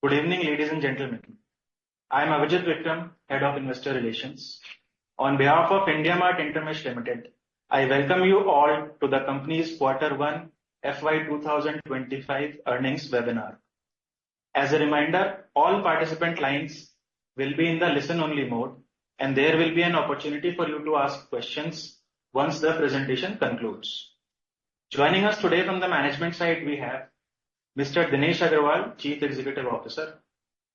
Good evening, ladies and gentlemen. I am Avijit Vikram, Head of Investor Relations. On behalf of IndiaMART InterMESH Ltd, I welcome you all to the company's Q1 FY2025 earnings webinar. As a reminder, all participant lines will be in the listen-only mode, and there will be an opportunity for you to ask questions once the presentation concludes. Joining us today from the management side, we have Mr. Dinesh Agarwal, Chief Executive Officer,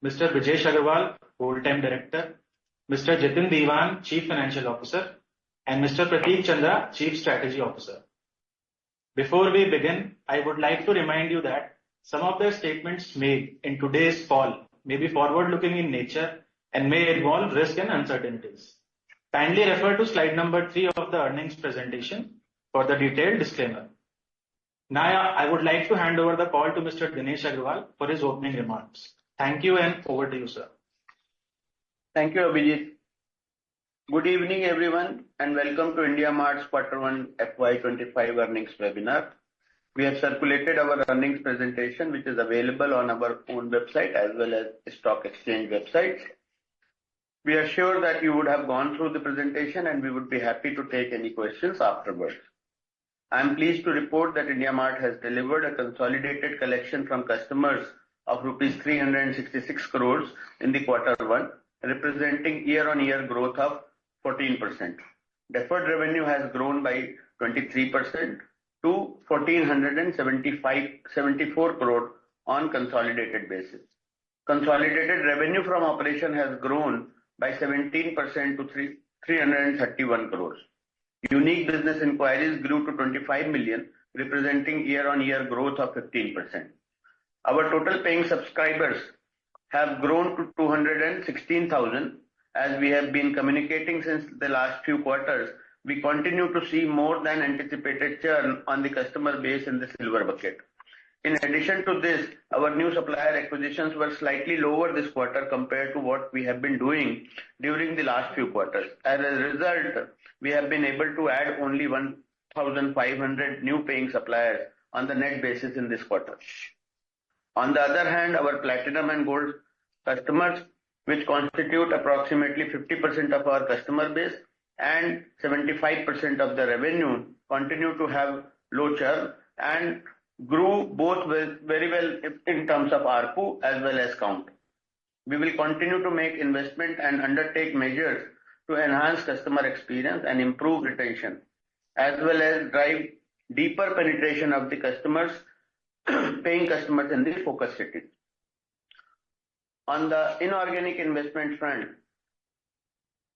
Mr. Brijesh Agrawal, Whole-Time Director, Mr. Jitin Diwan, Chief Financial Officer, and Mr. Prateek Chandra, Chief Strategy Officer. Before we begin, I would like to remind you that some of the statements made in today's call may be forward-looking in nature and may involve risk and uncertainties. Kindly refer to slide number 3 of the earnings presentation for the detailed disclaimer. Now, I would like to hand over the call to Mr. Dinesh Agarwal for his opening remarks. Thank you, and over to you, sir. Thank you, Abhijit. Good evening, everyone, and welcome to IndiaMART's Q1 FY25 earnings webinar. We have circulated our earnings presentation, which is available on our own website as well as stock exchange websites. We are sure that you would have gone through the presentation, and we would be happy to take any questions afterwards. I am pleased to report that IndiaMART has delivered a consolidated collection from customers of rupees 366 crores in the Q1, representing year-on-year growth of 14%. Deferred revenue has grown by 23% to 1,474 crore on consolidated basis. Consolidated revenue from operation has grown by 17% to 331 crores. Unique business inquiries grew to 25 million, representing year-on-year growth of 15%. Our total paying subscribers have grown to 216,000. As we have been communicating since the last few quarters, we continue to see more than anticipated churn on the customer base in the silver bucket. In addition to this, our new supplier acquisitions were slightly lower this quarter compared to what we have been doing during the last few quarters. As a result, we have been able to add only 1,500 new paying suppliers on the net basis in this quarter. On the other hand, our platinum and gold customers, which constitute approximately 50% of our customer base and 75% of the revenue, continue to have low churn and grew both very well in terms of ARPU as well as count. We will continue to make investment and undertake measures to enhance customer experience and improve retention, as well as drive deeper penetration of the customers, paying customers in the focus cities. On the inorganic investment front,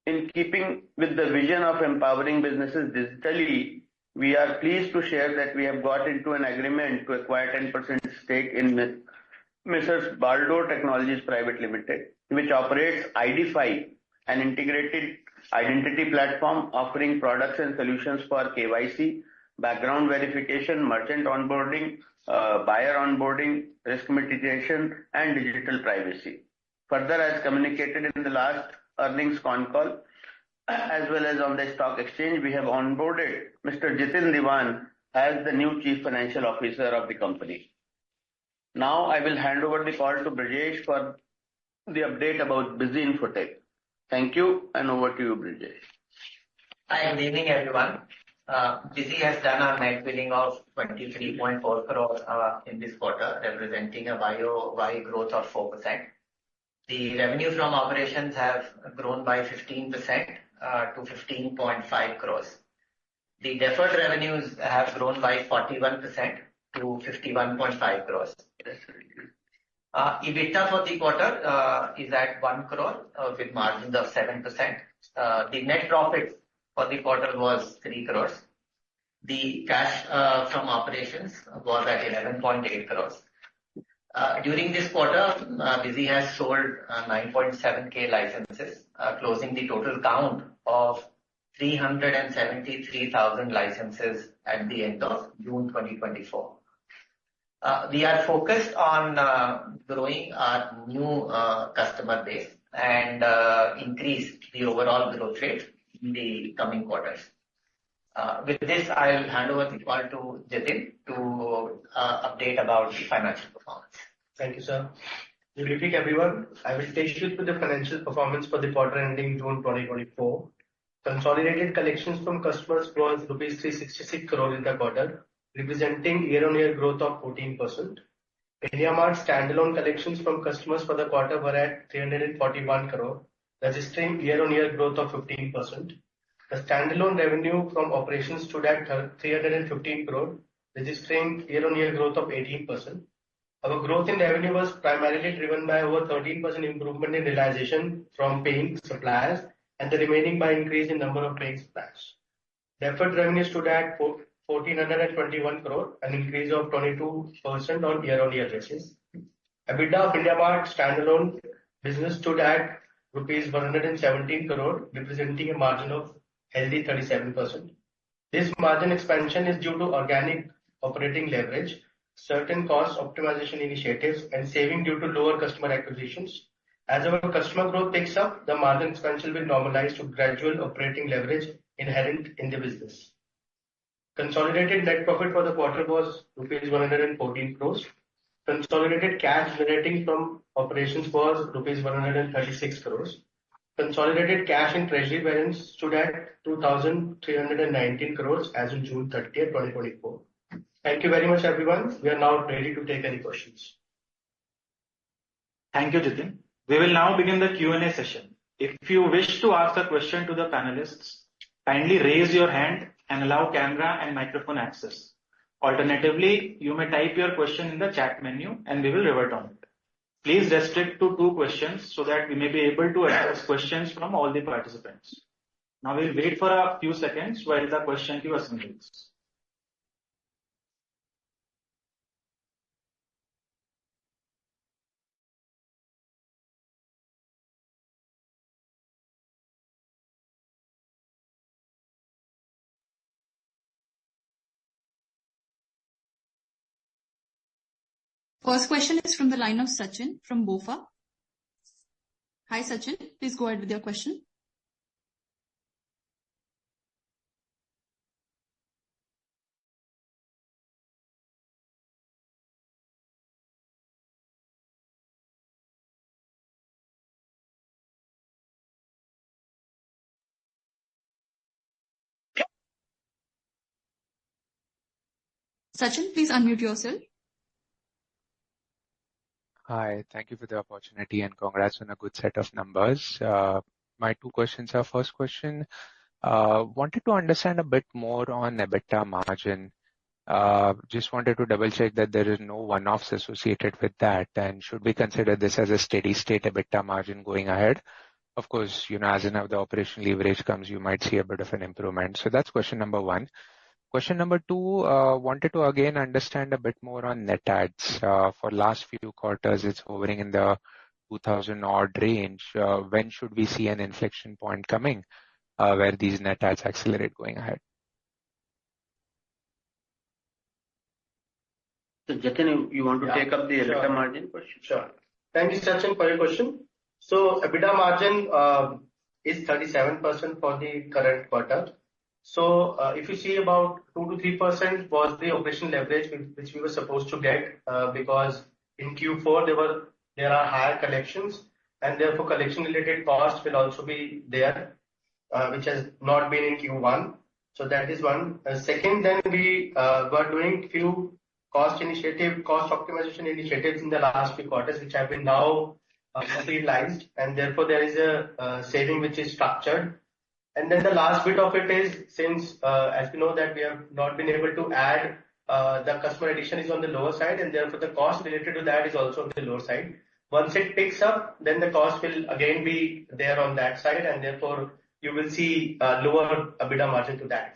in keeping with the vision of empowering businesses digitally, we are pleased to share that we have got into an agreement to acquire 10% stake in Messrs. Baldo Technologies Private Limited, which operates ID5, an integrated identity platform offering products and solutions for KYC, background verification, merchant onboarding, buyer onboarding, risk mitigation, and digital privacy. Further, as communicated in the last earnings con call, as well as on the stock exchange, we have onboarded Mr. Jitin Diwan as the new Chief Financial Officer of the company. Now I will hand over the call to Brijesh for the update about Busy Infotech. Thank you, and over to you, Brijesh. Hi, good evening, everyone. Busy has done a net billing of 23.4 crore in this quarter, representing a YOY growth of 4%. The revenue from operations have grown by 15% to 15.5 crores. The deferred revenues have grown by 41% to 51.5 crores. EBITDA for the quarter is at 1 crore with margins of 7%. The net profit for the quarter was 3 crores. The cash from operations was at 11.8 crores. During this quarter, Busy has sold 9.7k licenses, closing the total count of 373,000 licenses at the end of June 2024. We are focused on growing our new customer base and increase the overall growth rate in the coming quarters. With this, I'll hand over the call to Jitin to update about the financial performance. Thank you, sir. Good evening, everyone. I will take you through the financial performance for the quarter ending June 2024. Consolidated collections from customers was rupees 366 crore in the quarter, representing year-on-year growth of 14%. IndiaMART standalone collections from customers for the quarter were at 341 crore, registering year-on-year growth of 15%. The standalone revenue from operations stood at 315 crore, registering year-on-year growth of 18%. Our growth in revenue was primarily driven by over 13% improvement in realization from paying suppliers and the remaining by increase in number of paying suppliers. Deferred revenue stood at 1,421 crore, an increase of 22% on year-on-year basis. EBITDA of IndiaMART standalone business stood at rupees 117 crore, representing a margin of healthy 37%. This margin expansion is due to organic operating leverage, certain cost optimization initiatives, and saving due to lower customer acquisitions. As our customer growth picks up, the margin expansion will normalize to gradual operating leverage inherent in the business. Consolidated net profit for the quarter was rupees 114 crores. Consolidated cash generating from operations was rupees 136 crores. Consolidated cash and treasury balance stood at 2,319 crores as of June 30th, 2024. Thank you very much, everyone. We are now ready to take any questions. Thank you, Jitin. We will now begin the Q&A session. If you wish to ask a question to the panelists, kindly raise your hand and allow camera and microphone access. Alternatively, you may type your question in the chat menu and we will revert on it. Please restrict to 2 questions so that we may be able to address questions from all the participants. Now we'll wait for a few seconds while the question queue assembles. First question is from the line of Sachin from BofA. Hi Sachin, please go ahead with your question. Sachin, please unmute yourself. Hi, thank you for the opportunity and congrats on a good set of numbers. My 2 questions are, first question, wanted to understand a bit more on EBITDA margin. Just wanted to double check that there is no one-offs associated with that, and should we consider this as a steady state EBITDA margin going ahead? Of course, as and how the operational leverage comes, you might see a bit of an improvement. So that's question number 1. Question number 2, wanted to again understand a bit more on net adds. For last few quarters, it's hovering in the 2,000 odd range. When should we see an inflection point coming where these net adds accelerate going ahead? So Jatin, you want to take up the EBITDA margin question? Sure. Thank you, Sachin, for your question. So EBITDA margin is 37% for the current quarter. So if you see about 2 to 3% was the operational leverage which we were supposed to get because in Q4 there are higher collections and therefore collection related costs will also be there, which has not been in Q1. So that is one. Second, then we were doing few cost optimization initiatives in the last few quarters, which have been now realized, and therefore there is a saving which is structured. And then the last bit of it is, since as we know that we have not been able to add, the customer addition is on the lower side, and therefore the cost related to that is also on the lower side. Once it picks up, then the cost will again be there on that side, and therefore you will see lower EBITDA margin to that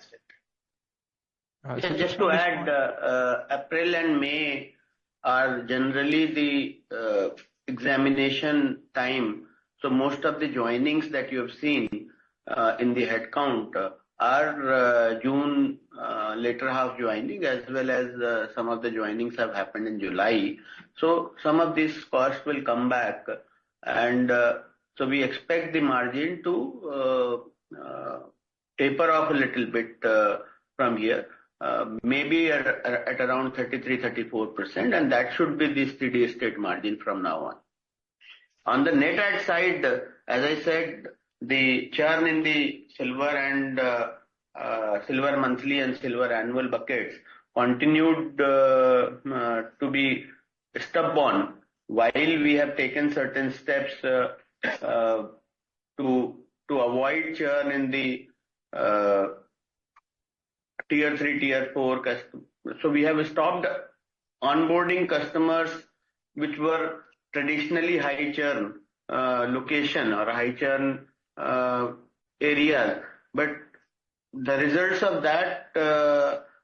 extent. Just to add, April and May are generally the examination time. So most of the joinings that you have seen in the headcount are June later half joining, as well as some of the joinings have happened in July. So some of these costs will come back, and so we expect the margin to taper off a little bit from here, maybe at around 33-34%, and that should be the steady state margin from now on. On the net add side, as I said, the churn in the silver and silver monthly and silver annual buckets continued to be stubborn, while we have taken certain steps to avoid churn in the tier 3, tier 4 customers. So we have stopped onboarding customers which were traditionally high churn location or high churn areas, but the results of that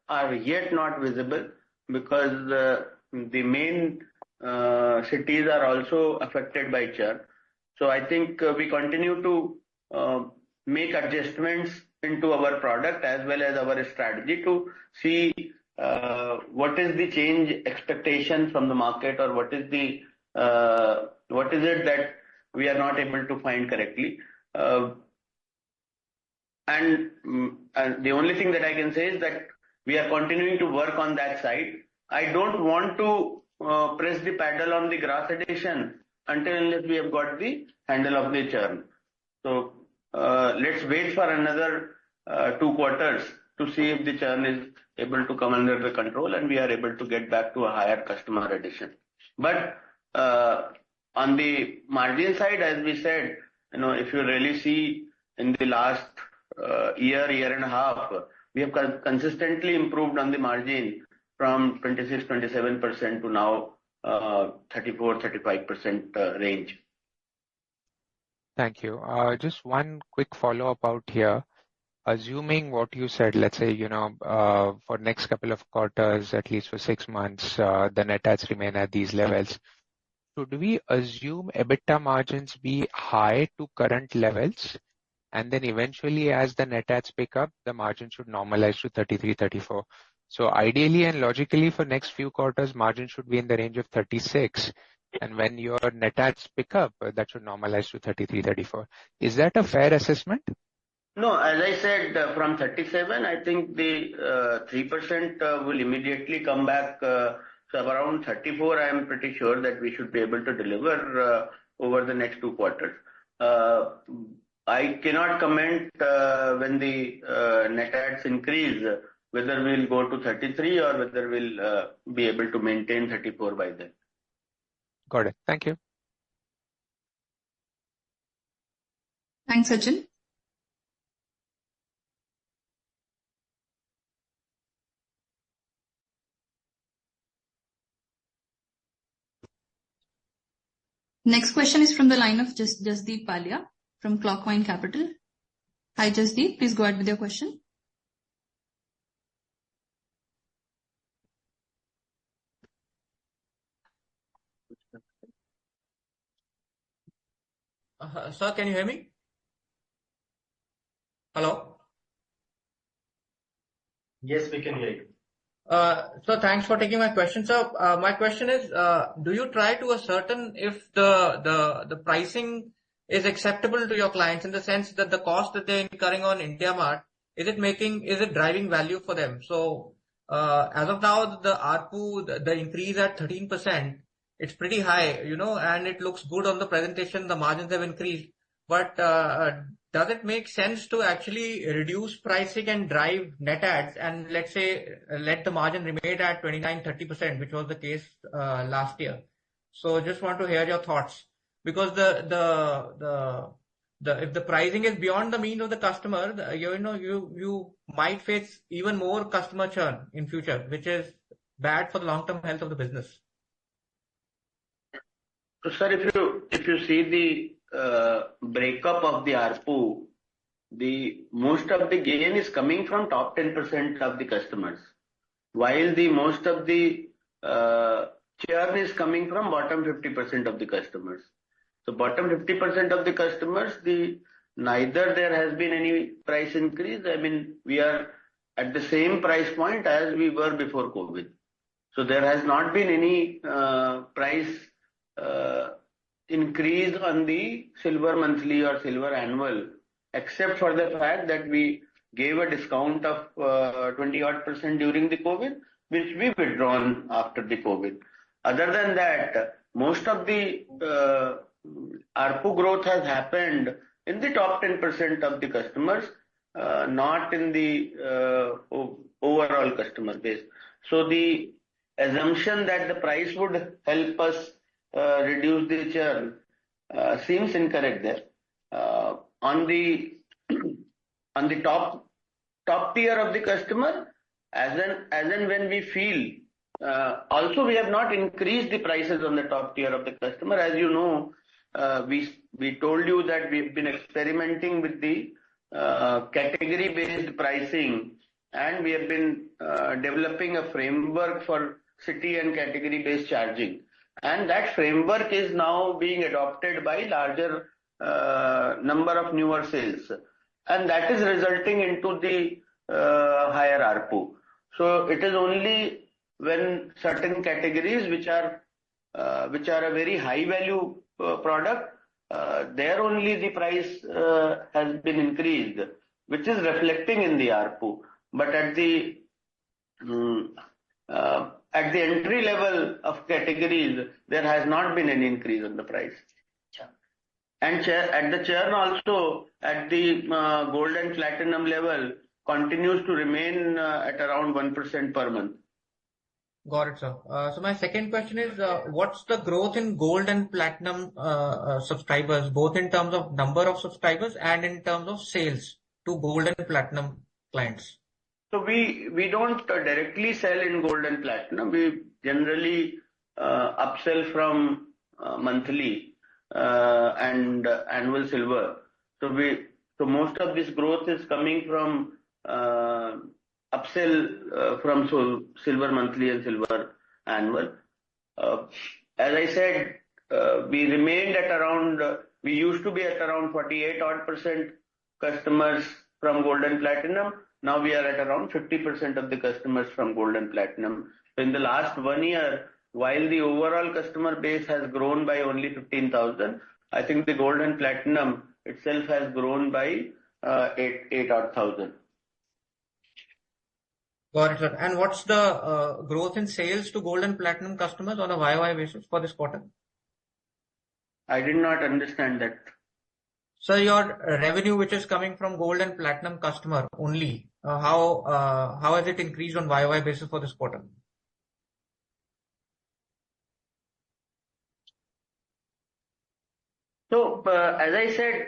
are yet not visible because the main cities are also affected by churn. So I think we continue to make adjustments into our product as well as our strategy to see what is the change expectation from the market, or what is it that we are not able to find correctly. And the only thing that I can say is that we are continuing to work on that side. I don't want to press the pedal on the gross addition until unless we have got the handle of the churn. So let's wait for another 2 quarters to see if the churn is able to come under the control and we are able to get back to a higher customer addition. But on the margin side, as we said, if you really see in the last year and a half, we have consistently improved on the margin from 26-27% to now 34-35% range. Thank you. Just one quick follow-up out here. Assuming what you said, let's say, for next couple of quarters, at least for 6 months, the net adds remain at these levels. Should we assume EBITDA margins be high to current levels? And then eventually, as the net adds pick up, the margin should normalize to 33, 34. So ideally and logically, for next few quarters, margin should be in the range of 36. And when your net adds pick up, that should normalize to 33, 34. Is that a fair assessment? No, as I said, from 37, I think the 3% will immediately come back. So around 34, I am pretty sure that we should be able to deliver over the next 2 quarters. I cannot comment when the net adds increase, whether we'll go to 33 or whether we'll be able to maintain 34 by then. Got it. Thank you. Thanks, Sachin. Next question is from the line of Jasdeep Palia from Clockvine Capital. Hi, Jasdeep. Please go ahead with your question. Sir, can you hear me? Hello? Yes, we can hear you. So thanks for taking my question. So my question is, do you try to ascertain if the pricing is acceptable to your clients, in the sense that the cost that they're incurring on IndiaMART, is it driving value for them? So as of now, the ARPU, the increase at 13%, it's pretty high, and it looks good on the presentation. The margins have increased, but does it make sense to actually reduce pricing and drive net adds, and let's say let the margin remain at 29-30%, which was the case last year? So just want to hear your thoughts, because if the pricing is beyond the means of the customer, you might face even more customer churn in future, which is bad for the long-term health of the business. So, sir, if you see the breakup of the ARPU, the most of the gain is coming from top 10% of the customers, while the most of the churn is coming from bottom 50% of the customers. So bottom 50% of the customers, neither there has been any price increase. I mean, we are at the same price point as we were before COVID. So there has not been any price increase on the silver monthly or silver annual, except for the fact that we gave a discount of 20-odd% during the COVID, which we withdrawn after the COVID. Other than that, most of the ARPU growth has happened in the top 10% of the customers, not in the overall customer base. So the assumption that the price would help us reduce the churn seems incorrect there. On the top tier of the customer, as and when we feel, also we have not increased the prices on the top tier of the customer. As you know, we told you that we've been experimenting with the category-based pricing, and we have been developing a framework for city and category-based charging. And that framework is now being adopted by larger number of newer sales, and that is resulting into the higher ARPU. So it is only when certain categories which are a very high value product, there only the price has been increased, which is reflecting in the ARPU. But at the entry level of categories, there has not been any increase in the price. And at the churn also, at the gold and platinum level, continues to remain at around 1% per month. Got it, sir. So my second question is, what's the growth in gold and platinum subscribers, both in terms of number of subscribers and in terms of sales to gold and platinum clients? So we don't directly sell in gold and platinum. We generally upsell from monthly and annual silver. So most of this growth is coming from upsell from silver monthly and silver annual. As I said, we remained at around, we used to be at around 48% customers from gold and platinum. Now we are at around 50% of the customers from gold and platinum. So in the last 1 year, while the overall customer base has grown by only 15,000, I think the gold and platinum itself has grown by 8,000. Got it, sir. And what's the growth in sales to gold and platinum customers on a YOY basis for this quarter? I did not understand that. So your revenue, which is coming from gold and platinum customer only, how has it increased on YOY basis for this quarter? So as I said,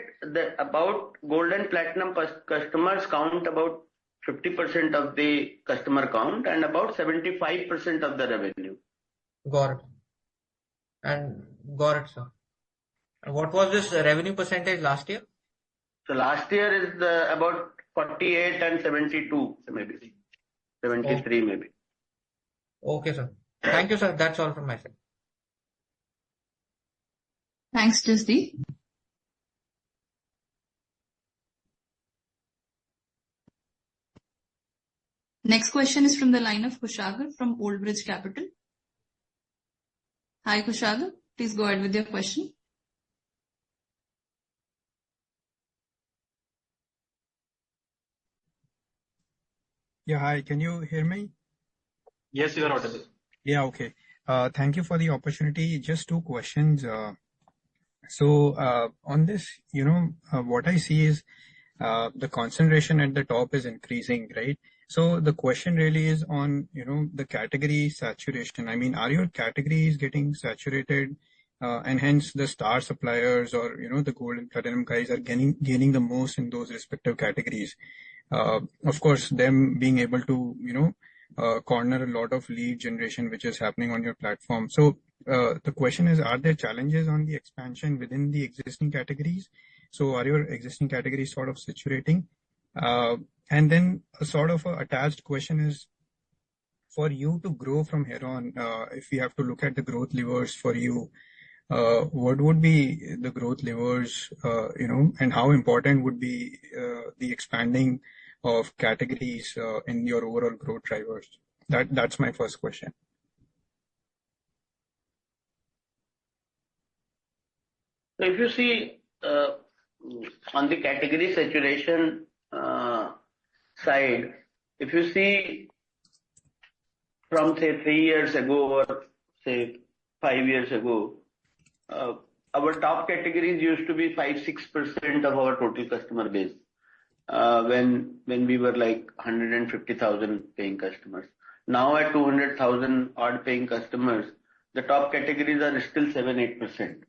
about gold and platinum customers count about 50% of the customer count and about 75% of the revenue. Got it. And got it, sir. What was this revenue percentage last year? So last year is about 48 and 72, maybe 73, maybe. Okay, sir. Thank you, sir. That's all from my side. Thanks, Jasdeep. Next question is from the line of Kushagar from Old Bridge Capital. Hi, Kushagar. Please go ahead with your question. Yeah, hi. Can you hear me? Yes, you are audible. Yeah, okay. Thank you for the opportunity. Just two questions. So on this, what I see is the concentration at the top is increasing, right? So the question really is on, the category saturation. I mean, are your categories getting saturated, and hence the star suppliers or, the gold and platinum guys are gaining the most in those respective categories? Of course, them being able to, corner a lot of lead generation, which is happening on your platform. So the question is, are there challenges on the expansion within the existing categories? So are your existing categories sort of saturating? And then a sort of a attached question is, for you to grow from here on, if we have to look at the growth levers for you, what would be the growth levers, and how important would be the expanding of categories in your overall growth drivers? That's my first question. So if you see on the category saturation side, if you see from say 3 years ago or say 5 years ago, our top categories used to be 5-6% of our total customer base, when we were like 150,000 paying customers. Now at 200,000 odd paying customers, the top categories are still 7-8%.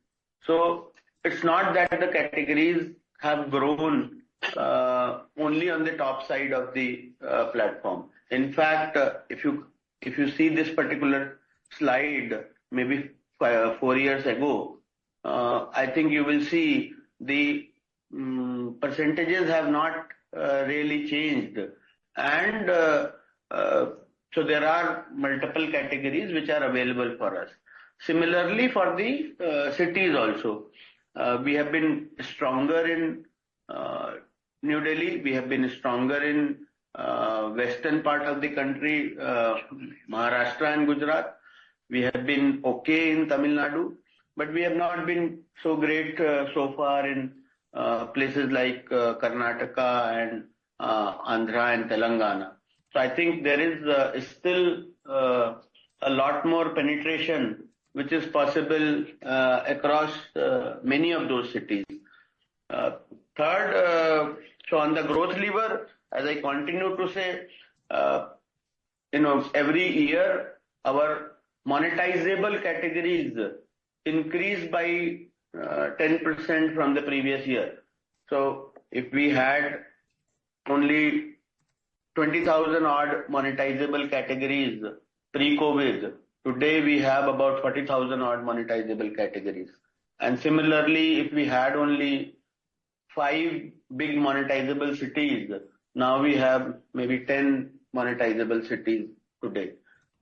So it's not that the categories have grown only on the top side of the platform. In fact, if you see this particular slide, maybe 4 years ago, I think you will see the percentages have not really changed, and so there are multiple categories which are available for us. Similarly, for the cities also, we have been stronger in New Delhi. We have been stronger in western part of the country, Maharashtra and Gujarat. We have been okay in Tamil Nadu, but we have not been so great so far in places like Karnataka and Andhra and Telangana. So I think there is still a lot more penetration which is possible across many of those cities. Third, so on the growth lever, as I continue to say, every year our monetizable categories increase by 10% from the previous year. So if we had only 20,000 odd monetizable categories pre-COVID, today we have about 40,000 odd monetizable categories. And similarly, if we had only 5 big monetizable cities, now we have maybe 10 monetizable cities today.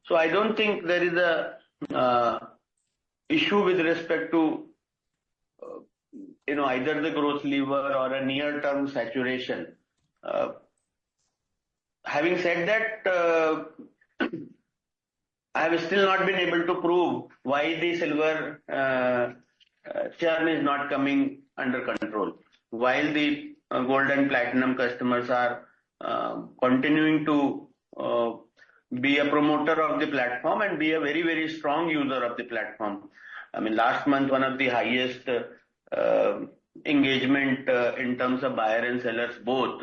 So I don't think there is a issue with respect to either the growth lever or a near-term saturation. Having said that, I have still not been able to prove why the silver churn is not coming under control, while the gold and platinum customers are continuing to be a promoter of the platform and be a very, very strong user of the platform. I mean, last month, one of the highest engagement in terms of buyer and sellers both.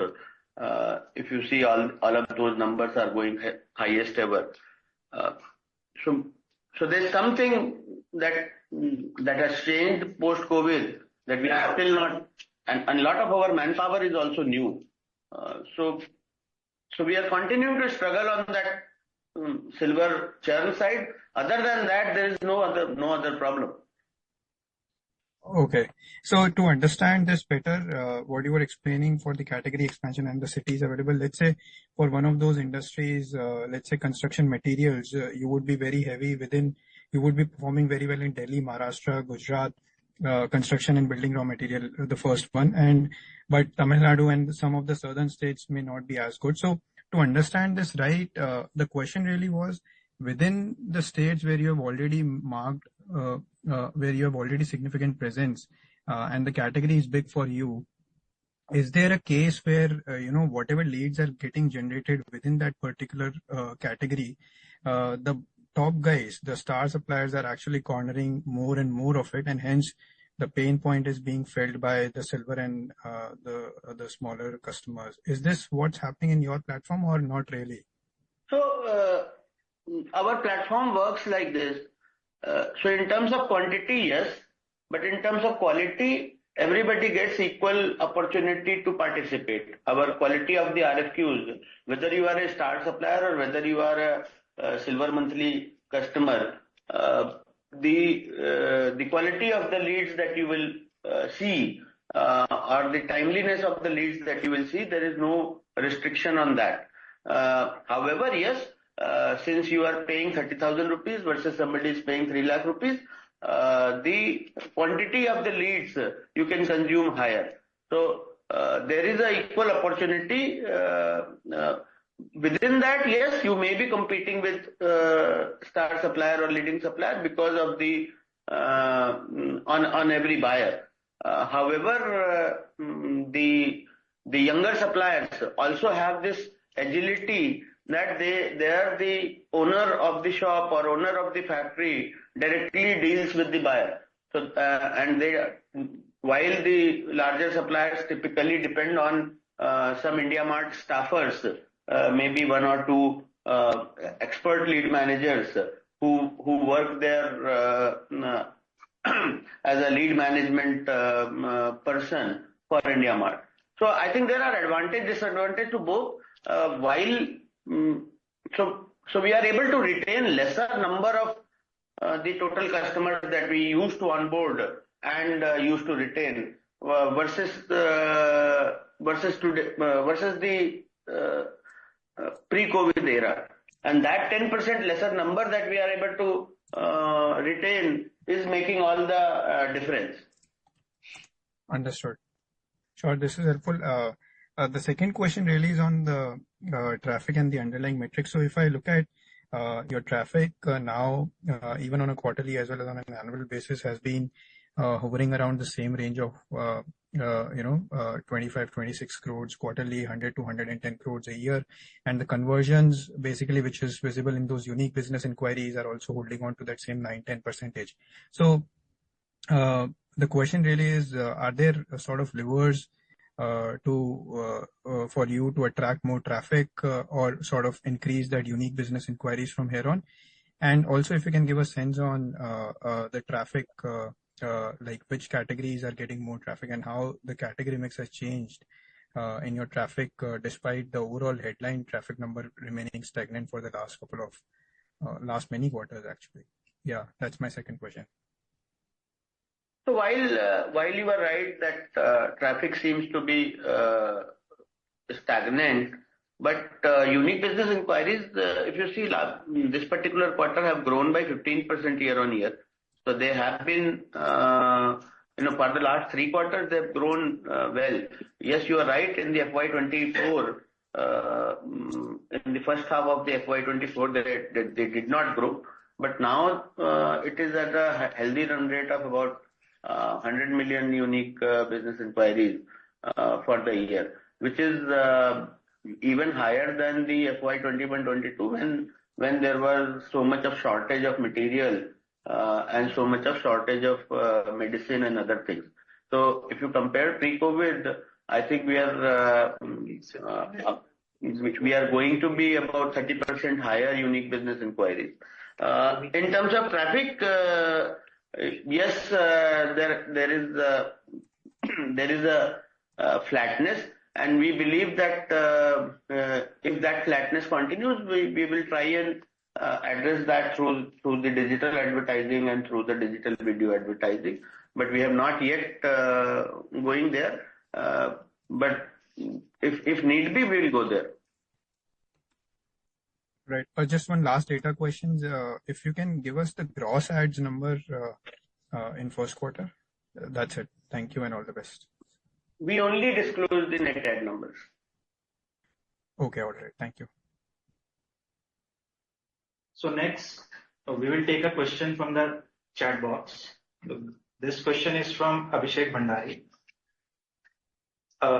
If you see, all of those numbers are going highest ever. So there's something that has changed post-COVID that we are still not, and a lot of our manpower is also new. So we are continuing to struggle on that silver churn side. Other than that, there is no other problem. Okay. So to understand this better, what you were explaining for the category expansion and the cities available, let's say for one of those industries, let's say construction materials, you would be very heavy you would be performing very well in Delhi, Maharashtra, Gujarat, construction and building raw material, the first one, but Tamil Nadu and some of the southern states may not be as good. So to understand this right, the question really was, within the states where you have already marked, where you have already significant presence, and the category is big for you, is there a case where, whatever leads are getting generated within that particular category, the top guys, the star suppliers are actually cornering more and more of it, and hence the pain point is being felt by the silver and the smaller customers. Is this what's happening in your platform or not really? So our platform works like this. So in terms of quantity, yes, but in terms of quality, everybody gets equal opportunity to participate. Our quality of the RFQs, whether you are a star supplier or whether you are a silver monthly customer, the quality of the leads that you will see or the timeliness of the leads that you will see, there is no restriction on that. However, yes, since you are paying 30,000 rupees versus somebody is paying 3 lakh rupees, the quantity of the leads you can consume higher. So there is a equal opportunity. Within that, yes, you may be competing with star supplier or leading supplier because of the on every buyer. However, the younger suppliers also have this agility that they are the owner of the shop or owner of the factory, directly deals with the buyer. So, while the larger suppliers typically depend on some IndiaMART staffers, maybe one or two expert lead managers who work there as a lead management person for IndiaMART. So I think there are advantage, disadvantage to both. So we are able to retain lesser number of the total customers that we used to onboard and used to retain versus the pre-COVID era. And that 10% lesser number that we are able to retain is making all the difference. Understood. Sure, this is helpful. The second question really is on the traffic and the underlying metrics. So if I look at your traffic now, even on a quarterly as well as on an annual basis, has been hovering around the same range of 25-26 crores quarterly, 100 to 110 crores a year, and the conversions basically, which is visible in those unique business inquiries, are also holding on to that same 9-10%. So the question really is, are there sort of levers for you to attract more traffic or sort of increase that unique business inquiries from here on? And also, if you can give a sense on the traffic, like which categories are getting more traffic and how the category mix has changed in your traffic, despite the overall headline traffic number remaining stagnant for the last many quarters, actually. Yeah, that's my second question. So while you are right that traffic seems to be stagnant, but unique business inquiries, if you see this particular quarter, have grown by 15% year on year. So they have been, for the last 3 quarters, they've grown well. Yes, you are right. In the FY24, in the first half of the FY24, they did not grow. But now it is at a healthy run rate of about 100 million unique business inquiries for the year, which is even higher than the FY21-22 when there was so much of shortage of material and so much of shortage of medicine and other things. So if you compare pre-COVID, I think we are going to be about 30% higher unique business inquiries. In terms of traffic, yes, there is a flatness, and we believe that if that flatness continues, we will try and address that through the digital advertising and through the digital video advertising. But we have not yet going there. But if need be, we will go there. Right. Just one last data question. If you can give us the gross ads number in first quarter. That's it. Thank you and all the best. We only disclose the net ad numbers. Okay, all right. Thank you. So next, we will take a question from the chat box. This question is from Abhishek Bhandari.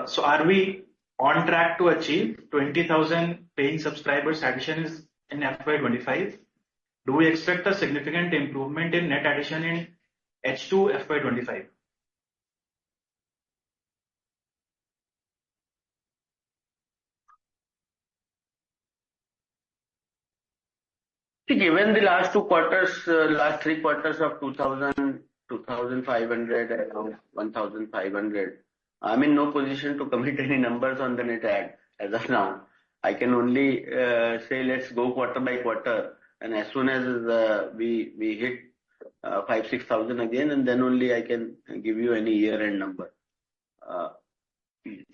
So are we on track to achieve 20,000 paying subscribers additions in FY25? Do we expect a significant improvement in net addition in H2 FY25? Given the last 3 quarters of 2,500 and 1,500, I'm in no position to commit any numbers on the net ad as of now. I can only say let's go quarter by quarter, and as soon as we hit 5,000-6,000 again, and then only I can give you any year-end number.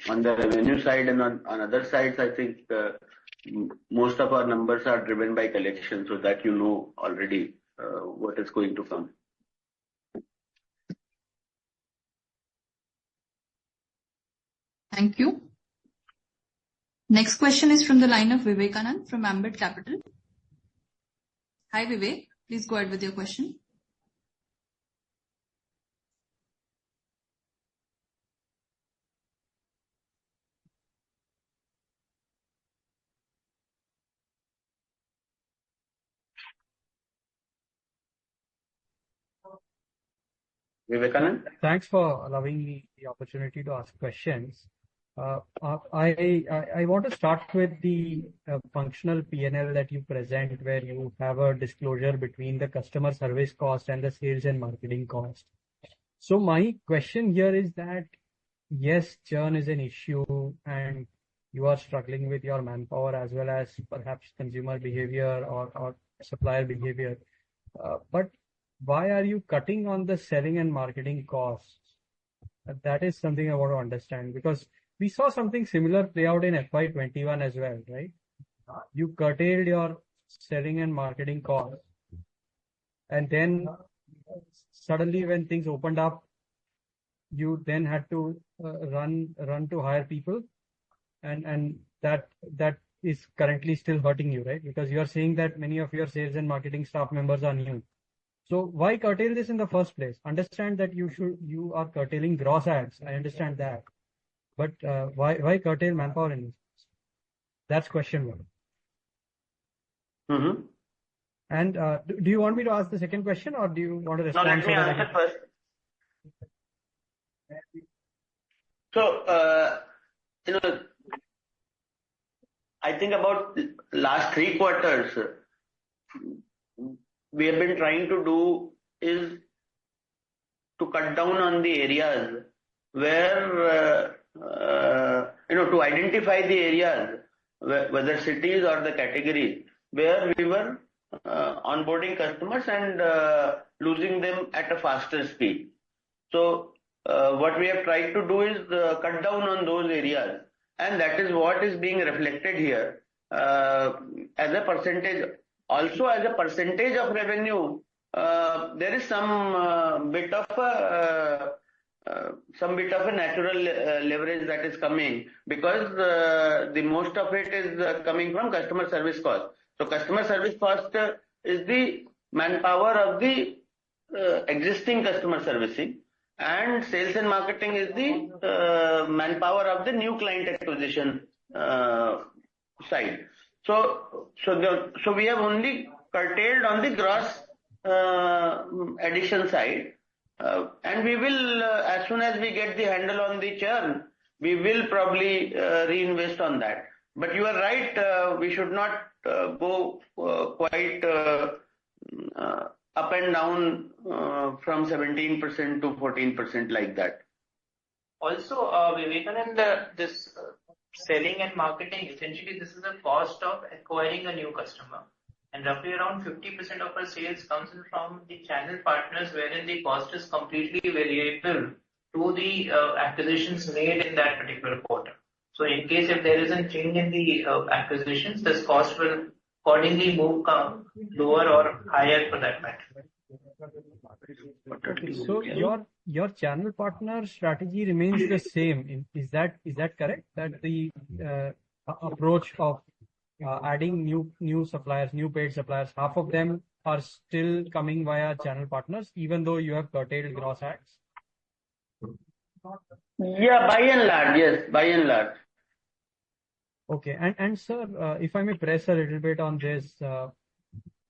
On the revenue side and on other sides, I think most of our numbers are driven by collection, so that already what is going to come. Thank you. Next question is from the line of Vivekanand from Ambit Capital. Hi Vivek, please go ahead with your question. Vivekanand? Thanks for allowing me the opportunity to ask questions. I want to start with the functional P&L that you present, where you have a disclosure between the customer service cost and the sales and marketing cost. So my question here is that, yes, churn is an issue and you are struggling with your manpower as well as perhaps consumer behavior or supplier behavior. But why are you cutting on the selling and marketing costs? That is something I want to understand, because we saw something similar play out in FY21 as well, right? You curtailed your selling and marketing costs, and then suddenly when things opened up, you then had to run to hire people, and that is currently still hurting you, right? Because you are saying that many of your sales and marketing staff members are new. So why curtail this in the first place? Understand that you are curtailing gross ads. I understand that. But why curtail manpower in this? That's question one. Mm-hmm. And do you want me to ask the second question, or do you want to respond? No, let me answer first. So, I think about last 3 quarters, we have been trying to do is to cut down on the areas where, to identify the areas, whether cities or the categories, where we were onboarding customers and losing them at a faster speed. So, what we have tried to do is cut down on those areas, and that is what is being reflected here as a percentage. Also, as a percentage of revenue, there is some bit of a natural leverage that is coming, because the most of it is coming from customer service cost. So, customer service cost is the manpower of the existing customer servicing, and sales and marketing is the manpower of the new client acquisition side. So we have only curtailed on the gross addition side, and we will, as soon as we get the handle on the churn, we will probably reinvest on that. But you are right, we should not go quite up and down from 17% to 14% like that. Also, Vivekanand, this selling and marketing, essentially this is the cost of acquiring a new customer, and roughly around 50% of our sales comes in from the channel partners, wherein the cost is completely variable to the acquisitions made in that particular quarter. So in case if there is a change in the acquisitions, this cost will accordingly move lower or higher for that matter. Okay, so your channel partner strategy remains the same. Is that correct? That the approach of adding new suppliers, new paid suppliers, half of them are still coming via channel partners, even though you have curtailed gross ads? Yeah, by and large, yes, by and large. Okay, and sir, if I may press a little bit on this,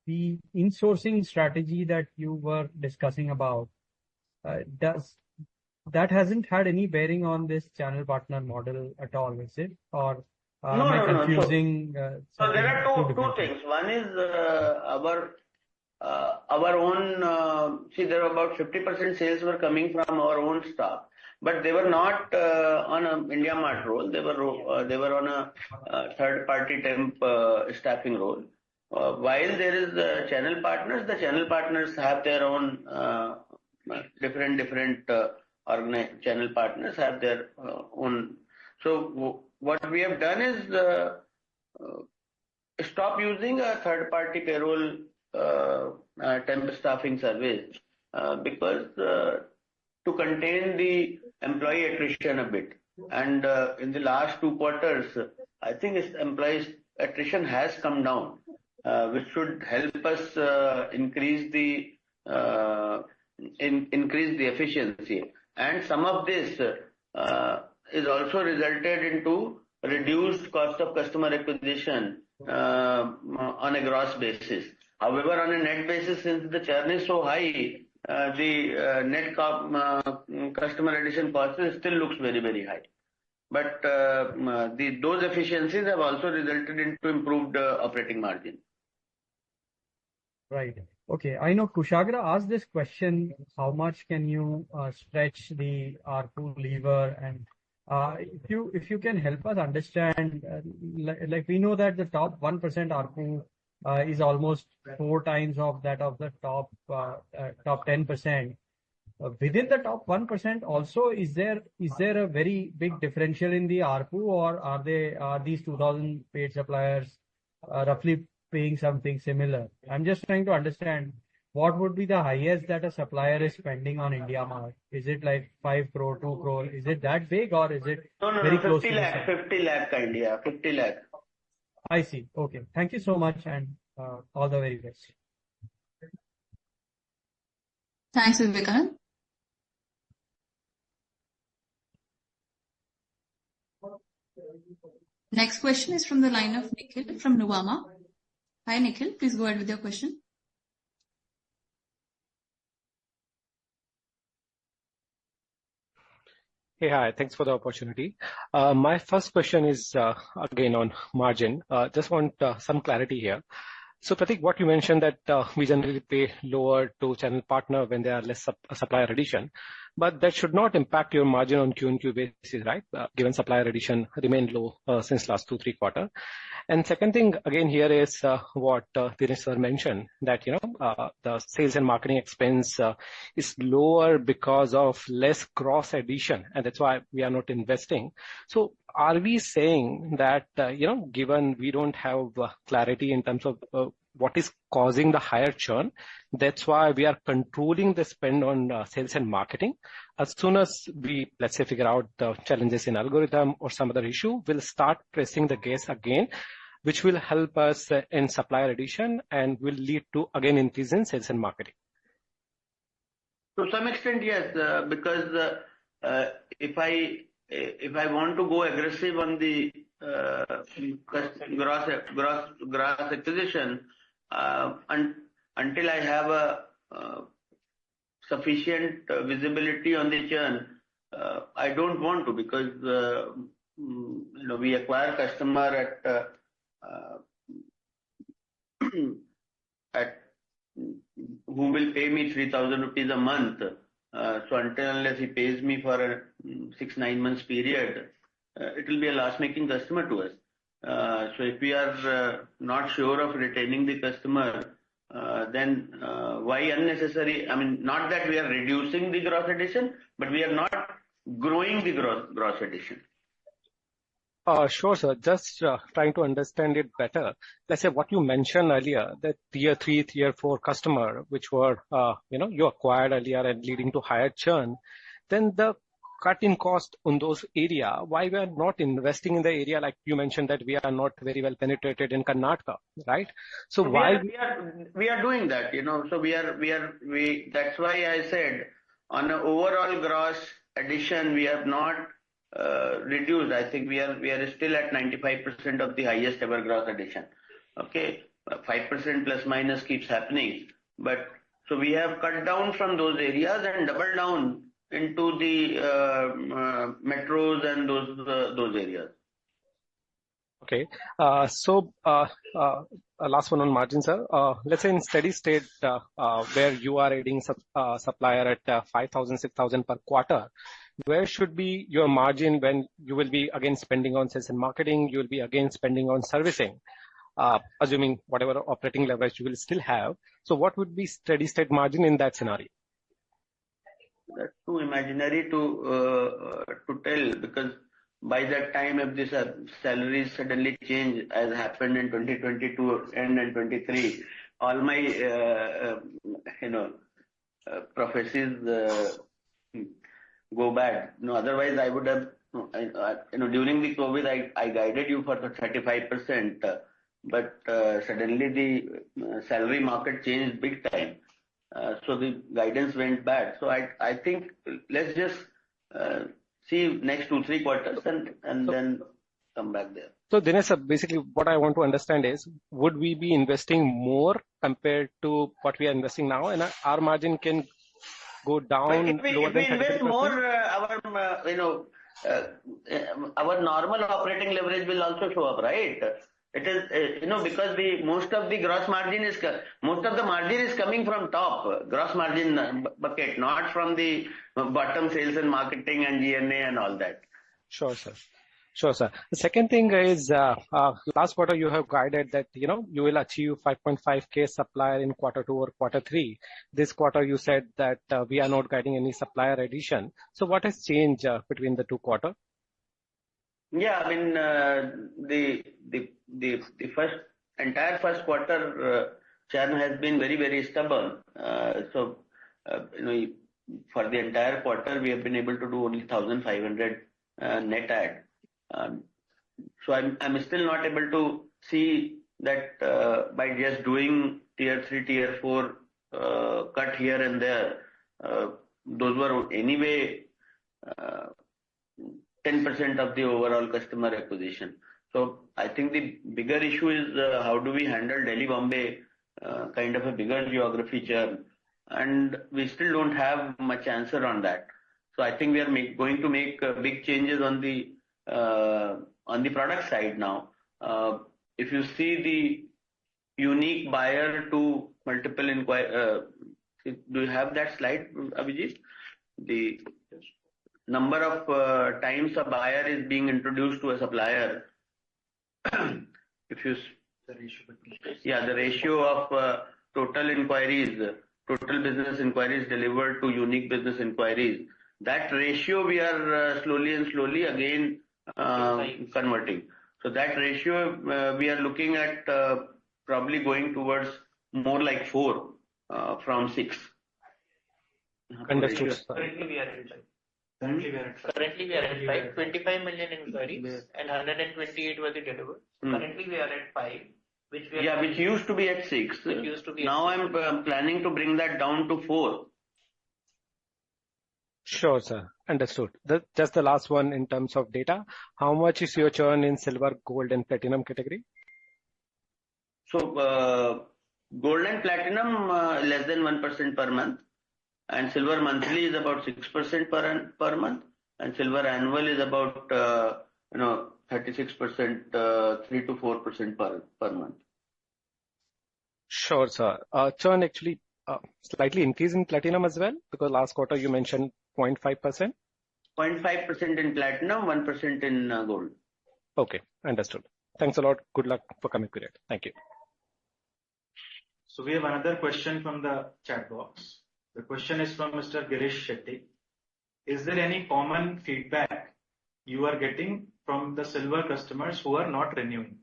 the insourcing strategy that you were discussing about, that hasn't had any bearing on this channel partner model at all, is it? Or am I confusing? So there are two things. One is our own. See, there were about 50% sales were coming from our own staff, but they were not on a IndiaMART role. They were on a third-party temp staffing role. While there is channel partners, the channel partners have their own different channel partners have their own. So what we have done is stop using a third-party payroll temp staffing service because to contain the employee attrition a bit. And in the last 2 quarters, I think employee attrition has come down, which should help us increase the efficiency. And some of this is also resulted into reduced cost of customer acquisition on a gross basis. However, on a net basis, since the churn is so high, the net customer addition cost still looks very, very high. But those efficiencies have also resulted into improved operating margin. Right. Okay. I know Kushagra asked this question, how much can you stretch the ARPU lever? And if you can help us understand, like we know that the top 1% ARPU is almost 4 times of that of the top 10%. Within the top 1% also, is there a very big differential in the ARPU, or are these 2,000 paid suppliers roughly paying something similar? I'm just trying to understand what would be the highest that a supplier is spending on IndiaMART. Is it like 5 crore, 2 crore? Is it that big, or is it very close to 50 lakh kind, yeah, 50 lakh. I see. Okay. Thank you so much, and all the very best. Thanks, Vivekanand. Next question is from the line of Nikhil from Nuvama. Hi, Nikhil. Please go ahead with your question. Hey, hi. Thanks for the opportunity. My first question is again on margin. Just want some clarity here. So, Pratik, what you mentioned that we generally pay lower to channel partner when there are less supplier addition, but that should not impact your margin on Q&Q basis, right? Given supplier addition remained low since last 2-3 quarters. And second thing again here is what Dinesh sir mentioned, that the sales and marketing expense is lower because of less cross addition, and that's why we are not investing. So are we saying that given we don't have clarity in terms of what is causing the higher churn, that's why we are controlling the spend on sales and marketing? As soon as we, let's say, figure out the challenges in algorithm or some other issue, we'll start pressing the gas again, which will help us in supplier addition and will lead to again increase in sales and marketing. To some extent, yes, because if I want to go aggressive on the gross acquisition, until I have a sufficient visibility on the churn, I don't want to, because we acquire customer at who will pay me 3,000 rupees a month. So unless he pays me for a 6-9 months period, it will be a loss-making customer to us. So if we are not sure of retaining the customer, then why unnecessary? I mean, not that we are reducing the gross addition, but we are not growing the gross addition. Sure, sir. Just trying to understand it better. Let's say what you mentioned earlier, that tier 3, tier 4 customer, which were, you acquired earlier and leading to higher churn, then the cut in cost on those area, why we are not investing in the area, like you mentioned that we are not very well penetrated in Karnataka, right? So why we are doing that, so that's why I said on an overall gross addition, we have not reduced. I think we are still at 95% of the highest ever gross addition. Okay, 5% plus minus keeps happening, but so we have cut down from those areas and doubled down into the metros and those areas. Okay, so last one on margin, sir. Let's say in steady state where you are adding supplier at 5,000, 6,000 per quarter, where should be your margin when you will be again spending on sales and marketing, you will be again spending on servicing, assuming whatever operating leverage you will still have. So what would be steady state margin in that scenario? That's too imaginary to tell, because by that time, if this salaries suddenly change as happened in 2022 and in 23, all my prophecies go bad. Otherwise I would have, during the COVID, I guided you for the 35%, but suddenly the salary market changed big time. So the guidance went bad. So I think let's just see next 2-3 quarters and then come back there. So Dinesh, basically what I want to understand is, would we be investing more compared to what we are investing now, and our margin can go down But lower if we than invest 33%? more, our normal operating leverage will also show up, right? It is, because most of the margin is coming from top gross margin bucket, not from the bottom sales and marketing and G&A and all that. Sure, sir. Sure, sir. The second thing is, last quarter you have guided that, you will achieve 5.5K supplier in quarter 2 or quarter 3. This quarter you said that we are not guiding any supplier addition. So what has changed between the 2 quarters? Yeah, I mean, the entire first quarter churn has been very, very stubborn. For the entire quarter, we have been able to do only 1,500 net add. So I'm still not able to see that by just doing tier 3, tier 4 cut here and there, those were anyway 10% of the overall customer acquisition. So I think the bigger issue is how do we handle Delhi, Bombay, kind of a bigger geography churn, and we still don't have much answer on that. So I think we are going to make big changes on the product side now. If you see the unique buyer to multiple inquiry, do you have that slide, Abhijit? The number of times a buyer is being introduced to a supplier. The ratio of total inquiries, total business inquiries delivered to unique business inquiries. That ratio we are slowly again converting. So that ratio we are looking at probably going towards more like 4 from 6. Understood. Currently we are at 5. 25 million inquiries and 128 were delivered. Currently we are at 5, which used to be at 6. Now I'm planning to bring that down to 4. Sure, sir. Understood. Just the last one in terms of data. How much is your churn in silver, gold, and platinum category? So, gold and platinum less than 1% per month, and silver monthly is about 6% per month, and silver annual is about 36%, 3 to 4% per month. Sure, sir. Churn actually slightly increased in platinum as well, because last quarter you mentioned 0.5%. 0.5% in platinum, 1% in gold. Okay, understood. Thanks a lot. Good luck for coming period. Thank you. So we have another question from the chat box. The question is from Mr. Girish Shetty. Is there any common feedback you are getting from the silver customers who are not renewing?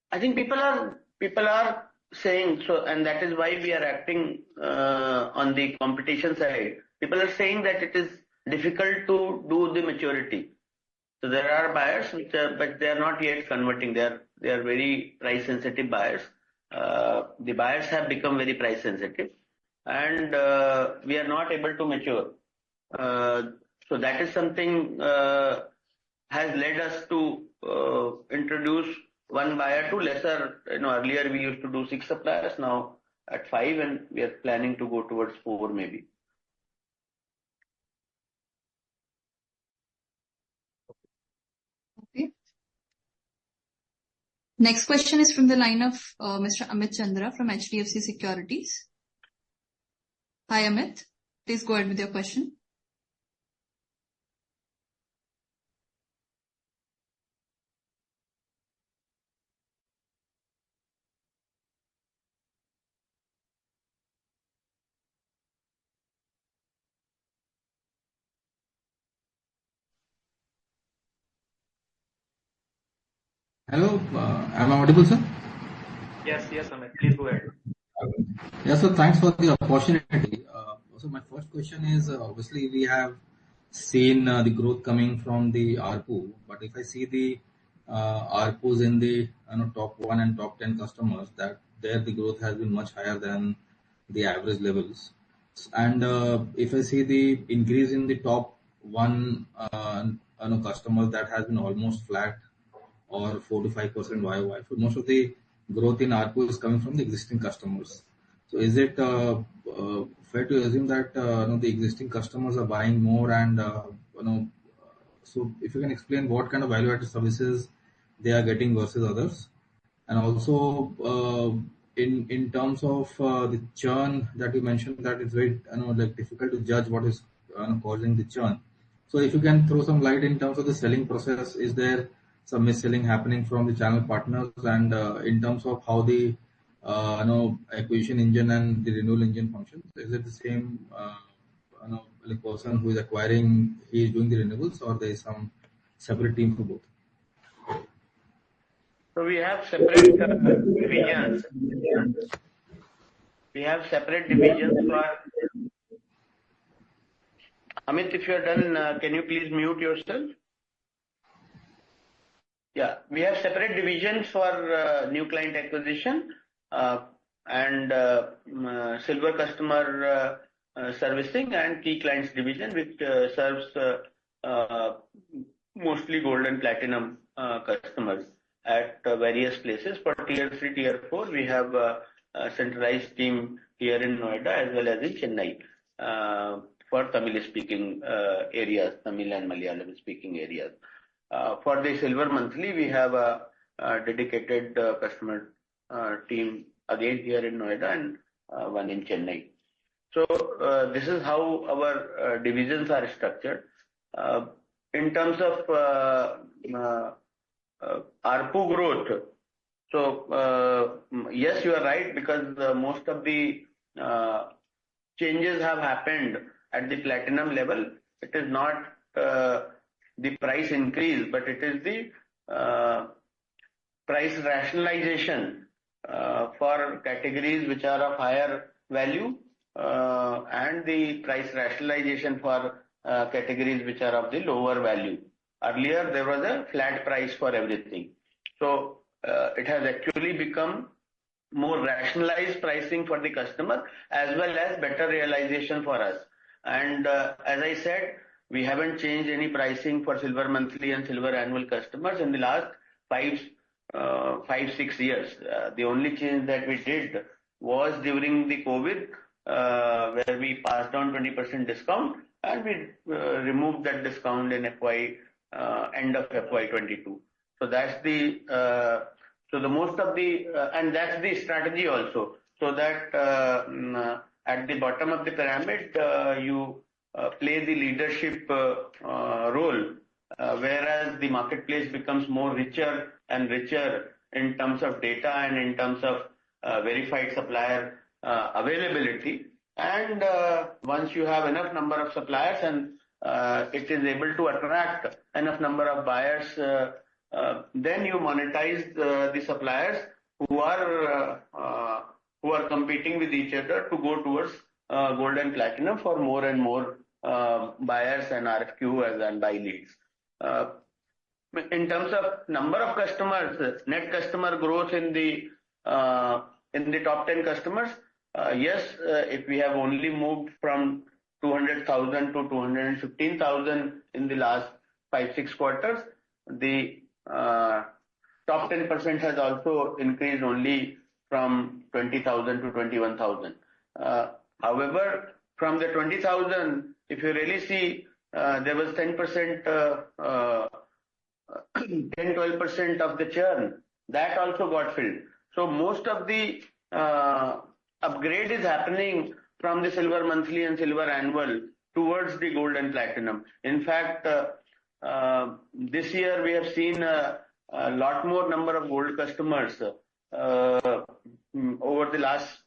I think people are saying so, and that is why we are acting on the competition side. People are saying that it is difficult to do the maturity. So there are buyers but they are not yet converting. They are very price sensitive buyers. The buyers have become very price sensitive, and we are not able to mature. So that is something has led us to introduce one buyer to lesser. Earlier we used to do 6 suppliers, now at 5, and we are planning to go towards 4 maybe. Okay. Next question is from the line of Mr. Amit Chandra from HDFC Securities. Hi Amit, please go ahead with your question. Hello, am I audible, sir? Yes, Amit, please go ahead. Yes, sir, thanks for the opportunity. So my first question is, obviously we have seen the growth coming from the ARPU, but if I see the ARPUs in the top 1 and top 10 customers, that there the growth has been much higher than the average levels. And if I see the increase in the top one customers, that has been almost flat or 4 to 5% YOY. So most of the growth in ARPU is coming from the existing customers. So is it fair to assume that the existing customers are buying more, and so if you can explain what kind of value-added services they are getting versus others, and also in terms of the churn that you mentioned, that it's very difficult to judge what is causing the churn. So if you can throw some light in terms of the selling process, is there some mis-selling happening from the channel partners, and in terms of how the acquisition engine and the renewal engine functions, is it the same person who is acquiring, he is doing the renewals, or there is some separate team for both? So we have separate divisions. We have separate divisions for... Amit, if you are done, can you please mute yourself? Yeah, we have separate divisions for new client acquisition and silver customer servicing, and key clients division, which serves mostly gold and platinum customers at various places. For tier 3, tier 4, we have a centralized team here in Noida as well as in Chennai for Tamil speaking areas, Tamil and Malayalam speaking areas. For the silver monthly, we have a dedicated customer team again here in Noida and one in Chennai. So this is how our divisions are structured. In terms of ARPU growth, so yes, you are right, because most of the changes have happened at the platinum level. It is not the price increase, but it is the price rationalization for categories which are of higher value and the price rationalization for categories which are of the lower value. Earlier, there was a flat price for everything. So it has actually become more rationalized pricing for the customer as well as better realization for us. And as I said, we haven't changed any pricing for silver monthly and silver annual customers in the last 5-6 years. The only change that we did was during the COVID, where we passed on 20% discount, and we removed that discount in end of FY22. So that's the most of the and that's the strategy also. So that at the bottom of the pyramid, you play the leadership role, whereas the marketplace becomes more richer and richer in terms of data and in terms of verified supplier availability. And once you have enough number of suppliers and it is able to attract enough number of buyers, then you monetize the suppliers who are competing with each other to go towards gold and platinum for more and more buyers and RFQ and buy leads. In terms of number of customers, net customer growth in the top 10 customers, yes, if we have only moved from 200,000 to 215,000 in the last 5-6 quarters, the top 10% has also increased only from 20,000 to 21,000. However, from the 20,000, if you really see, there was 10%, 10-12% of the churn. That also got filled. So most of the upgrade is happening from the silver monthly and silver annual towards the gold and platinum. In fact, this year we have seen a lot more number of gold customers over the last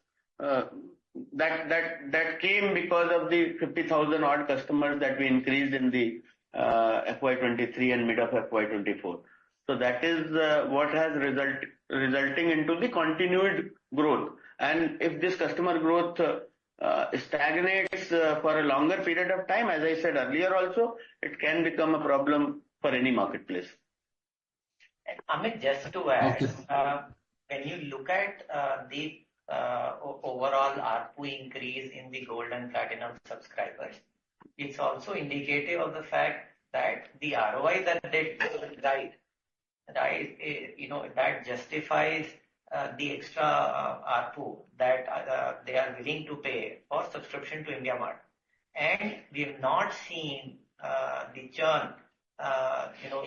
that came because of the 50,000 odd customers that we increased in the FY23 and mid of FY24. So that is what has resulting into the continued growth. And if this customer growth stagnates for a longer period of time, as I said earlier also, it can become a problem for any marketplace. And Amit, just to add, when you look at the overall ARPU increase in the gold and platinum subscribers. It's also indicative of the fact that the ROI that they derive, that justifies the extra ARPU that they are willing to pay for subscription to IndiaMART. And we have not seen the churn,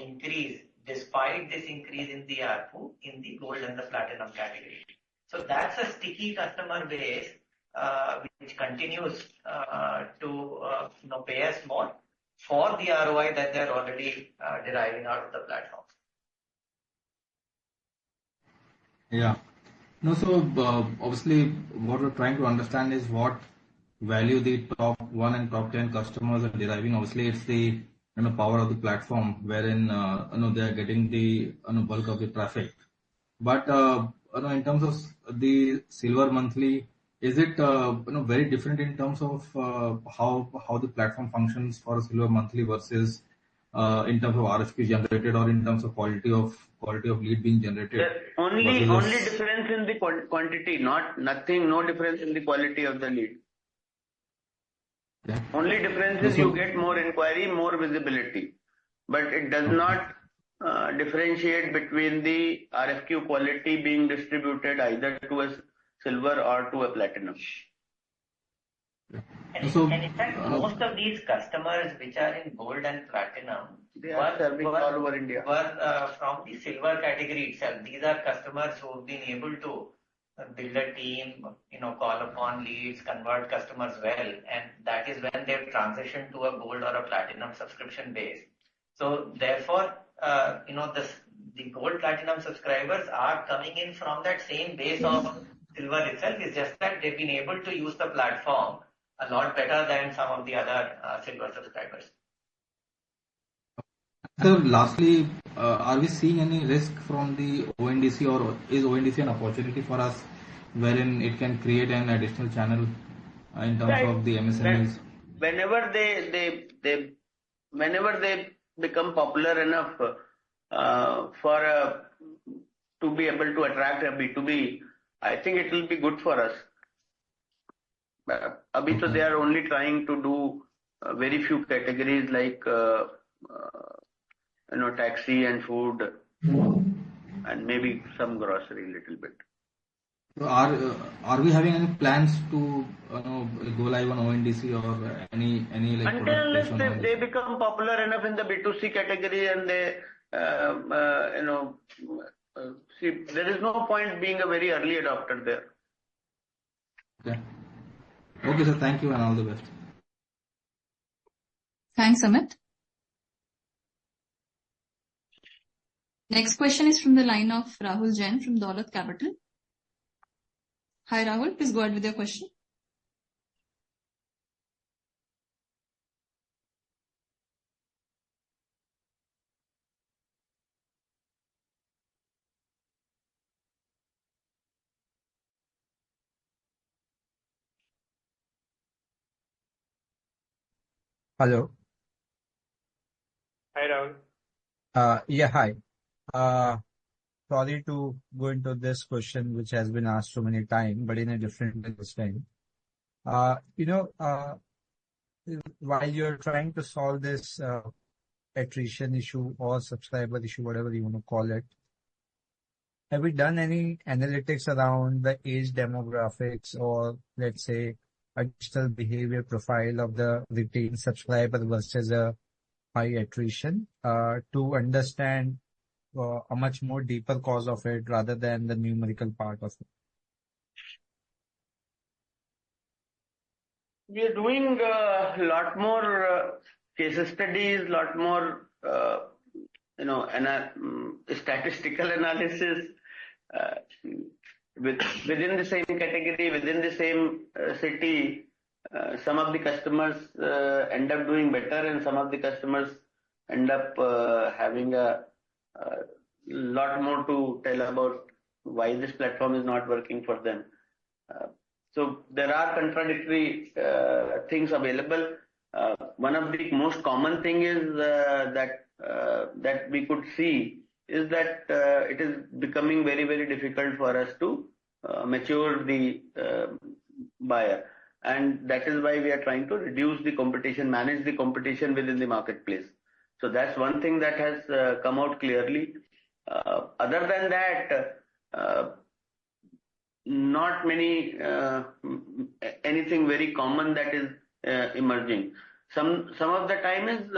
increase despite this increase in the ARPU in the gold and the platinum category. So that's a sticky customer base which continues to pay us more for the ROI that they're already deriving out of the platform. Yeah. No, so obviously what we're trying to understand is what value the top 1 and top 10 customers are deriving. Obviously, it's the power of the platform wherein they are getting the bulk of the traffic. But in terms of the silver monthly, is it very different in terms of how the platform functions for a silver monthly versus in terms of RFP generated or in terms of quality of lead being generated? Only difference in the quantity, no difference in the quality of the lead. Yeah. Only difference is you get more inquiry, more visibility, but it does not differentiate between the RFQ quality being distributed either to a silver or to a platinum. And in fact, most of these customers which are in gold and platinum were all over India. Were from the silver category itself. These are customers who have been able to build a team, call upon leads, convert customers well, and that is when they've transitioned to a gold or a platinum subscription base. So therefore, the gold platinum subscribers are coming in from that same base of silver itself. It's just that they've been able to use the platform a lot better than some of the other silver subscribers. So lastly, are we seeing any risk from the ONDC, or is ONDC an opportunity for us wherein it can create an additional channel in terms of the MSMEs? Whenever they become popular enough to be able to attract a B2B, I think it will be good for us. Abhi so they are only trying to do very few categories like taxi and food and maybe some grocery little bit. So are we having any plans to go live on ONDC or any like until they become popular enough in the B2C category and they see, there is no point being a very early adopter there. Okay, sir. Thank you and all the best. Thanks, Amit. Next question is from the line of Rahul Jain from Daulat Capital. Hi, Rahul. Please go ahead with your question. Hello. Hi, Rahul. Yeah, hi. Sorry to go into this question, which has been asked so many times, but in a different way this time. While you're trying to solve this attrition issue or subscriber issue, whatever you want to call it, have you done any analytics around the age demographics or, let's say, a digital behavior profile of the retained subscriber versus a high attrition to understand a much more deeper cause of it rather than the numerical part of it? We are doing a lot more case studies, lot more statistical analysis within the same category, within the same city. Some of the customers end up doing better and some of the customers end up having a lot more to tell about why this platform is not working for them. So there are contradictory things available. One of the most common thing is that we could see is that it is becoming very, very difficult for us to mature the buyer. And that is why we are trying to reduce the competition, manage the competition within the marketplace. So that's one thing that has come out clearly. Other than that, not many anything very common that is emerging. Some of the time is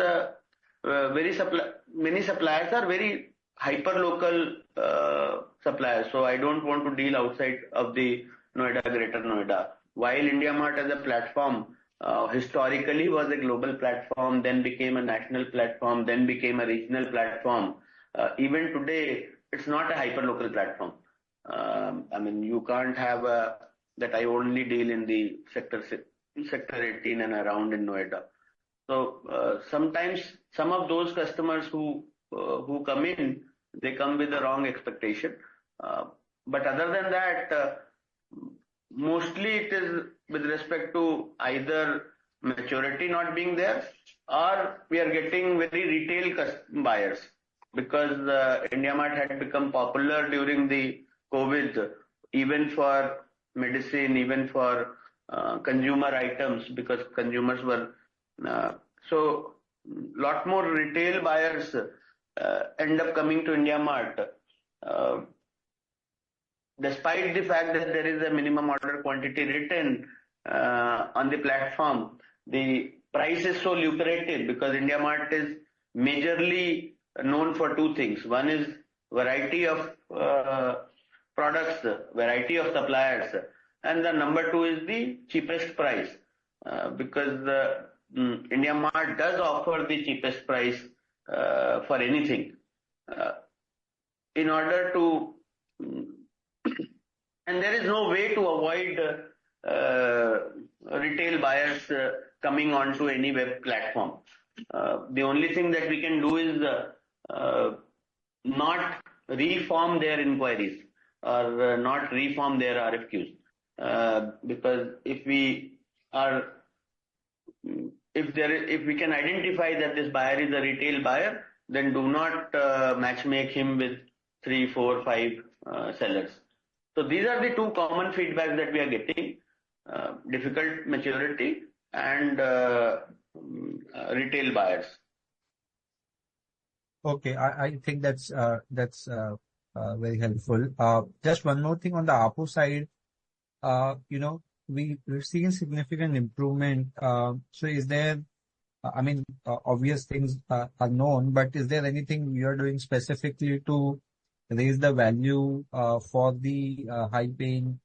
many suppliers are very hyper local suppliers. So I don't want to deal outside of the Noida, Greater Noida. While IndiaMART as a platform historically was a global platform, then became a national platform, then became a regional platform. Even today, it's not a hyper local platform. I mean, you can't have that I only deal in the sector 18 and around in Noida. So sometimes some of those customers who come in, they come with the wrong expectation. But other than that, mostly it is with respect to either maturity not being there, or we are getting very retail buyers, because IndiaMART had become popular during the COVID, even for medicine, even for consumer items, because consumers were so lot more retail buyers end up coming to IndiaMART. Despite the fact that there is a minimum order quantity written on the platform, the price is so lucrative because IndiaMART is majorly known for two things. One is variety of products, variety of suppliers, and the number two is the cheapest price, because IndiaMART does offer the cheapest price for anything. In order to and there is no way to avoid retail buyers coming onto any web platform. The only thing that we can do is not reform their inquiries or not reform their RFQs, because if we can identify that this buyer is a retail buyer, then do not matchmake him with 3, 4, 5 sellers. So these are the two common feedbacks that we are getting: difficult maturity and retail buyers. Okay, I think that's very helpful. Just one more thing on the ARPU side. We've seen significant improvement. So is there, obvious things are known, but is there anything you are doing specifically to raise the value for the high-paying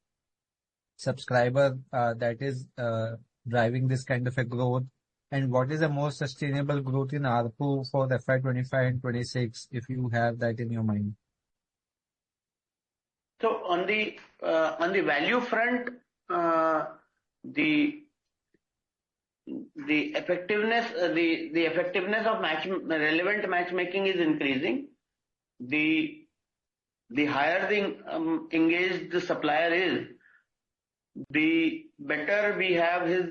subscriber that is driving this kind of a growth? And what is the most sustainable growth in ARPU for the FY25 and 26, if you have that in your mind? So on the value front, the effectiveness of relevant matchmaking is increasing. The higher the engaged the supplier is, the better we have his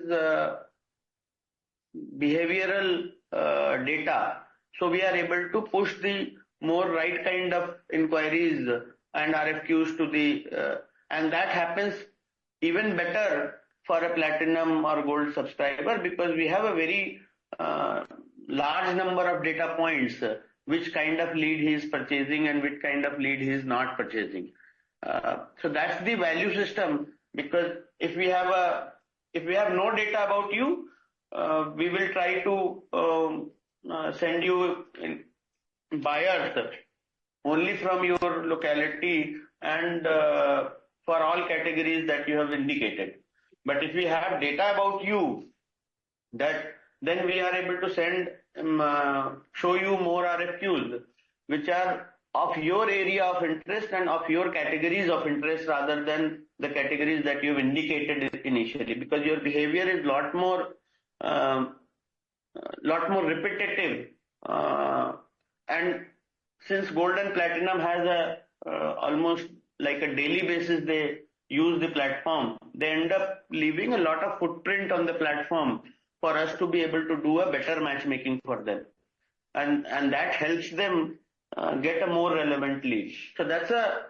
behavioral data. So we are able to push the more right kind of inquiries and RFQs to the and that happens even better for a platinum or gold subscriber, because we have a very large number of data points which kind of lead he is purchasing and which kind of lead he is not purchasing. So that's the value system, because if we have no data about you, we will try to send you buyers only from your locality and for all categories that you have indicated. But if we have data about you, then we are able to show you more RFQs which are of your area of interest and of your categories of interest, rather than the categories that you've indicated initially, because your behavior is lot more repetitive, and since gold and platinum has almost like a daily basis they use the platform, they end up leaving a lot of footprint on the platform for us to be able to do a better matchmaking for them, and that helps them get a more relevant lead. So that's a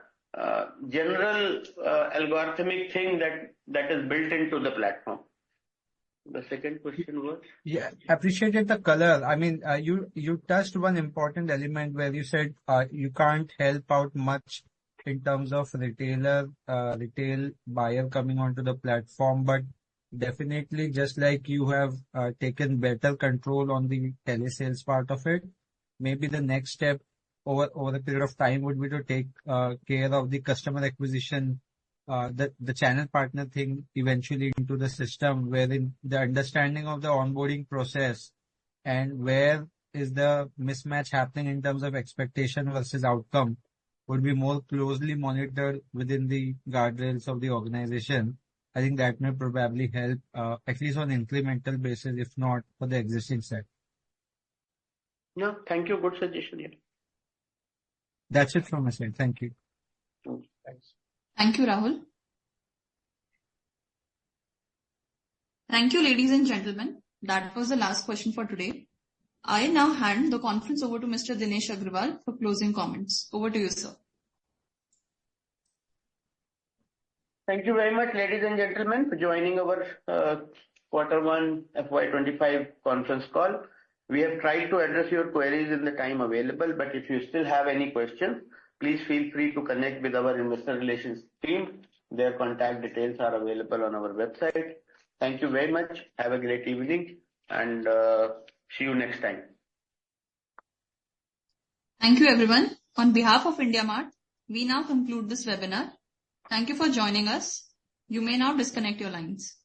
general algorithmic thing that is built into the platform. The second question was? Yeah, appreciated the color. I mean, you touched one important element where you said you can't help out much in terms of retail buyer coming onto the platform, but definitely just like you have taken better control on the telesales part of it, maybe the next step over a period of time would be to take care of the customer acquisition, the channel partner thing eventually into the system, wherein the understanding of the onboarding process and where is the mismatch happening in terms of expectation versus outcome would be more closely monitored within the guardrails of the organization. I think that may probably help, at least on incremental basis, if not for the existing set. No, thank you. Good suggestion here. That's it from my side. Thank you. Thanks. Thank you, Rahul. Thank you, ladies and gentlemen. That was the last question for today. I now hand the conference over to Mr. Dinesh Agrawal for closing comments. Over to you, sir. Thank you very much, ladies and gentlemen, for joining our Q1 FY25 conference call. We have tried to address your queries in the time available, but if you still have any questions, please feel free to connect with our investor relations team. Their contact details are available on our website. Thank you very much. Have a great evening and see you next time. Thank you, everyone. On behalf of IndiaMART, we now conclude this webinar. Thank you for joining us. You may now disconnect your lines.